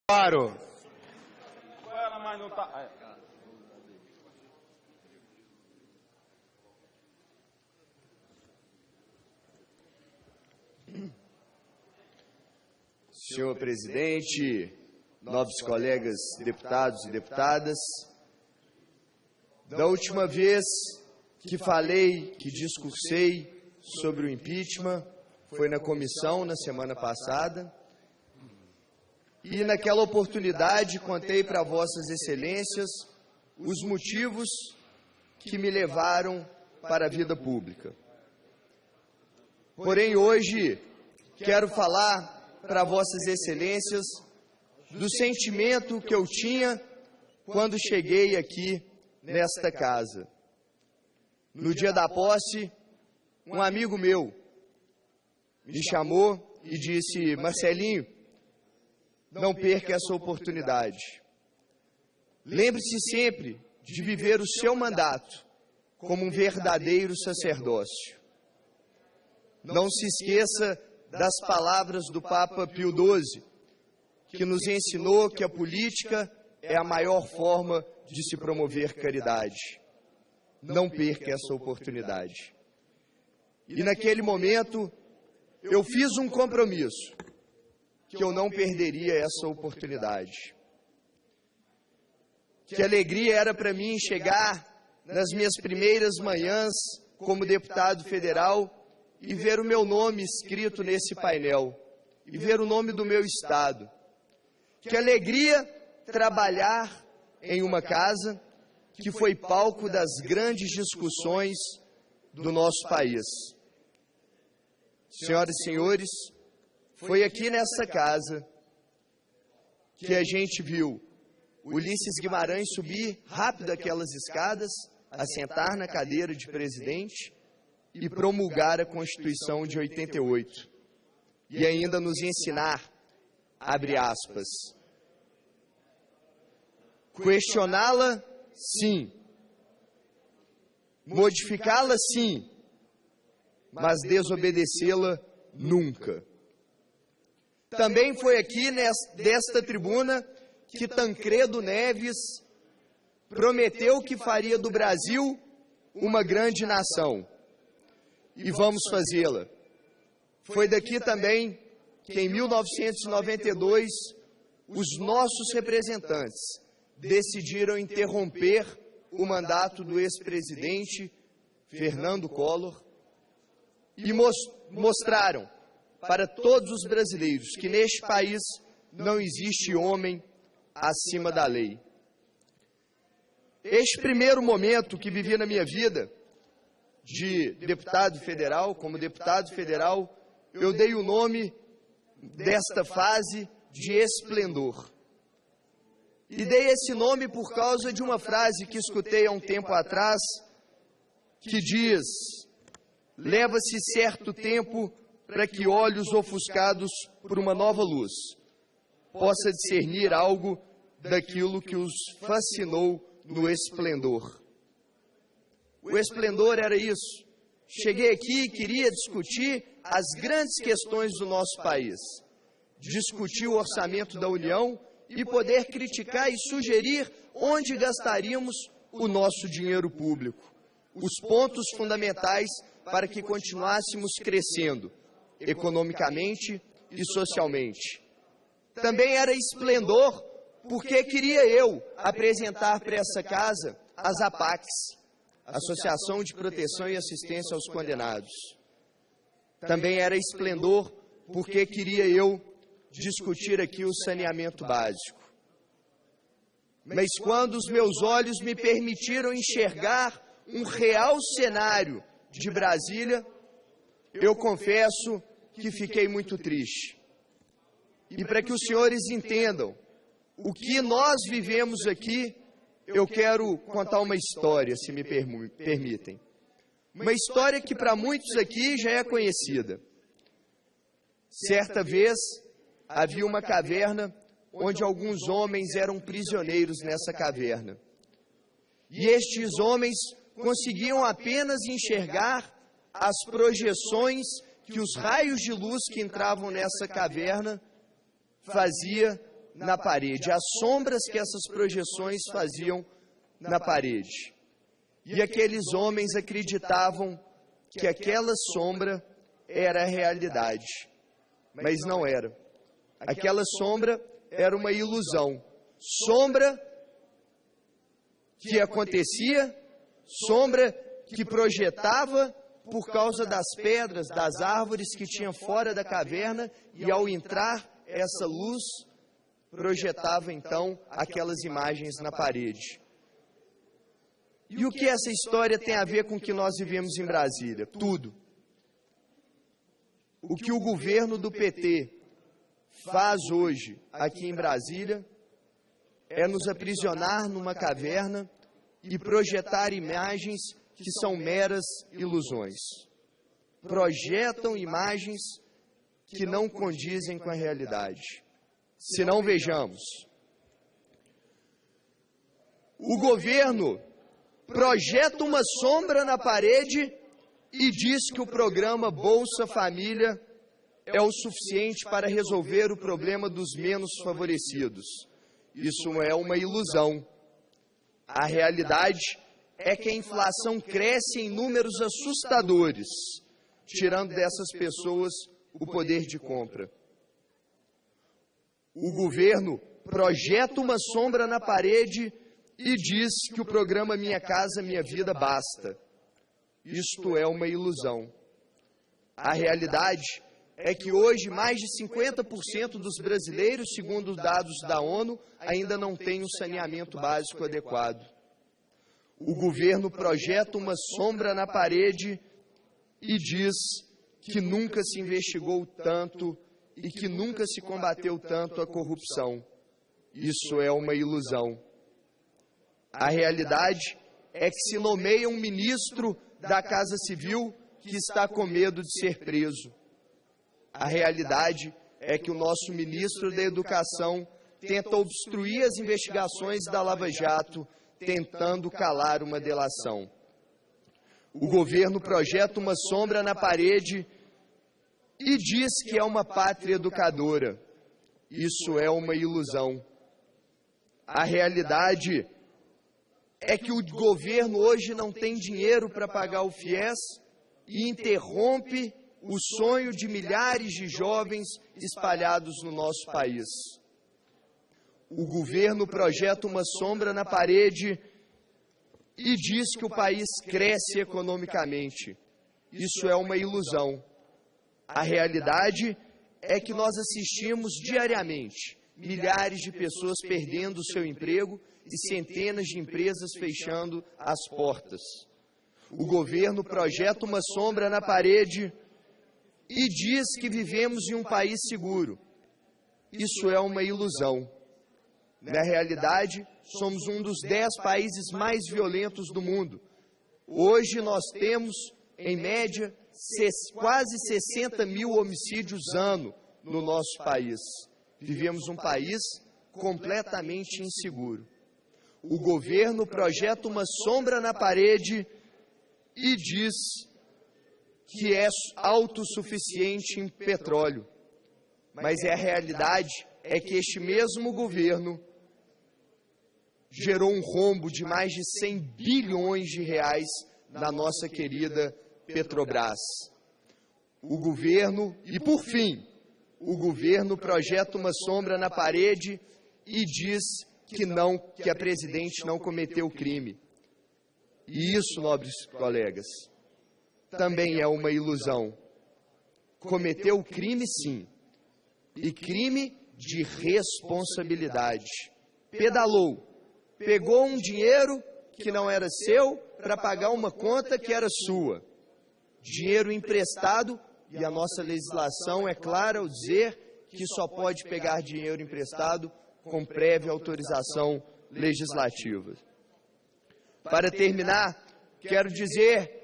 Claro. Senhor presidente, nobres colegas deputados e deputadas, da última vez que falei, que discursei sobre o impeachment, foi na comissão na semana passada, e naquela oportunidade contei para vossas excelências os motivos que me levaram para a vida pública. Porém, hoje quero falar para vossas excelências do sentimento que eu tinha quando cheguei aqui nesta casa. No dia da posse, um amigo meu me chamou e disse: Marcelinho, não perca essa oportunidade. Lembre-se sempre de viver o seu mandato como um verdadeiro sacerdócio. Não se esqueça das palavras do Papa Pio XII, que nos ensinou que a política é a maior forma de se promover caridade. Não perca essa oportunidade. E naquele momento, eu fiz um compromisso, que eu não perderia essa oportunidade. Que alegria era para mim chegar nas minhas primeiras manhãs como deputado federal e ver o meu nome escrito nesse painel, e ver o nome do meu estado. Que alegria trabalhar em uma casa que foi palco das grandes discussões do nosso país. Senhoras e senhores, foi aqui nessa casa que a gente viu Ulisses Guimarães subir rápido aquelas escadas, assentar na cadeira de presidente e promulgar a Constituição de 88. E ainda nos ensinar, abre aspas, questioná-la, sim. Modificá-la, sim. Mas desobedecê-la, nunca. Também foi aqui, desta tribuna, que Tancredo Neves prometeu que faria do Brasil uma grande nação. E vamos fazê-la. Foi daqui também que, em 1992, os nossos representantes decidiram interromper o mandato do ex-presidente Fernando Collor e mostraram para todos os brasileiros que neste país não existe homem acima da lei. Este primeiro momento que vivi na minha vida de deputado federal, como deputado federal, eu dei o nome desta fase de esplendor. E dei esse nome por causa de uma frase que escutei há um tempo atrás, que diz: leva-se certo tempo para que olhos ofuscados por uma nova luz possa discernir algo daquilo que os fascinou no esplendor. O esplendor era isso. Cheguei aqui e queria discutir as grandes questões do nosso país, discutir o orçamento da União e poder criticar e sugerir onde gastaríamos o nosso dinheiro público, os pontos fundamentais para que continuássemos crescendo economicamente e socialmente. Também era esplendor porque queria eu apresentar para essa casa as APACs, Associação de Proteção e Assistência aos Condenados. Também era esplendor porque queria eu discutir aqui o saneamento básico. Mas quando os meus olhos me permitiram enxergar um real cenário de Brasília, eu confesso que fiquei muito triste. E para que os senhores entendam o que nós vivemos aqui, eu quero contar uma história, se me permitem. Uma história que para muitos aqui já é conhecida. Certa vez, havia uma caverna onde alguns homens eram prisioneiros nessa caverna. E estes homens conseguiam apenas enxergar as projeções que os raios de luz que entravam nessa caverna fazia na parede, as sombras que essas projeções faziam na parede. E aqueles homens acreditavam que aquela sombra era a realidade, mas não era. Aquela sombra era uma ilusão, sombra que acontecia, sombra que projetava por causa das pedras, das árvores que tinha fora da caverna, e ao entrar essa luz, projetava então aquelas imagens na parede. E o que essa história tem a ver com o que nós vivemos em Brasília? Tudo. O que o governo do PT faz hoje aqui em Brasília é nos aprisionar numa caverna e projetar imagens que são meras ilusões. Projetam imagens que não condizem com a realidade. Se não, vejamos. O governo projeta uma sombra na parede e diz que o programa Bolsa Família é o suficiente para resolver o problema dos menos favorecidos. Isso é uma ilusão. A realidade é que a inflação cresce em números assustadores, tirando dessas pessoas o poder de compra. O governo projeta uma sombra na parede e diz que o programa Minha Casa Minha Vida basta. Isto é uma ilusão. A realidade é que hoje mais de 50% dos brasileiros, segundo dados da ONU, ainda não têm um saneamento básico adequado. O governo projeta uma sombra na parede e diz que nunca se investigou tanto e que nunca se combateu tanto a corrupção. Isso é uma ilusão. A realidade é que se nomeia um ministro da Casa Civil que está com medo de ser preso. A realidade é que o nosso ministro da Educação tenta obstruir as investigações da Lava Jato, tentando calar uma delação. O governo projeta uma sombra na parede e diz que é uma pátria educadora. Isso é uma ilusão. A realidade é que o governo hoje não tem dinheiro para pagar o FIES e interrompe o sonho de milhares de jovens espalhados no nosso país. O governo projeta uma sombra na parede e diz que o país cresce economicamente. Isso é uma ilusão. A realidade é que nós assistimos diariamente milhares de pessoas perdendo o seu emprego e centenas de empresas fechando as portas. O governo projeta uma sombra na parede e diz que vivemos em um país seguro. Isso é uma ilusão. Na realidade, somos um dos 10 países mais violentos do mundo. Hoje nós temos, em média, quase 60 mil homicídios ano no nosso país. Vivemos um país completamente inseguro. O governo projeta uma sombra na parede e diz que é autossuficiente em petróleo. Mas a realidade é que este mesmo governo gerou um rombo de mais de 100 bilhões de reais na nossa querida Petrobras. O governo, e por fim, o governo projeta uma sombra na parede e diz que a presidente não cometeu crime. E isso, nobres colegas, também é uma ilusão. Cometeu crime, sim, e crime de responsabilidade. Pedalou, pegou um dinheiro que não era seu para pagar uma conta que era sua. Dinheiro emprestado, e a nossa legislação é clara ao dizer que só pode pegar dinheiro emprestado com prévia autorização legislativa. Para terminar, quero dizer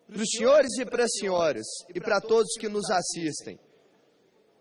para os senhores e para as senhoras, e para todos que nos assistem,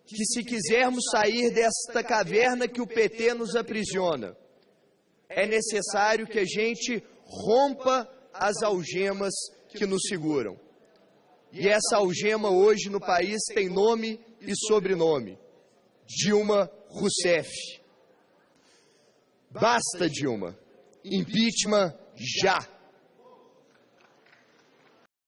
que se quisermos sair desta caverna que o PT nos aprisiona, é necessário que a gente rompa as algemas que nos seguram. E essa algema hoje no país tem nome e sobrenome: Dilma Rousseff. Basta, Dilma. Impeachment já.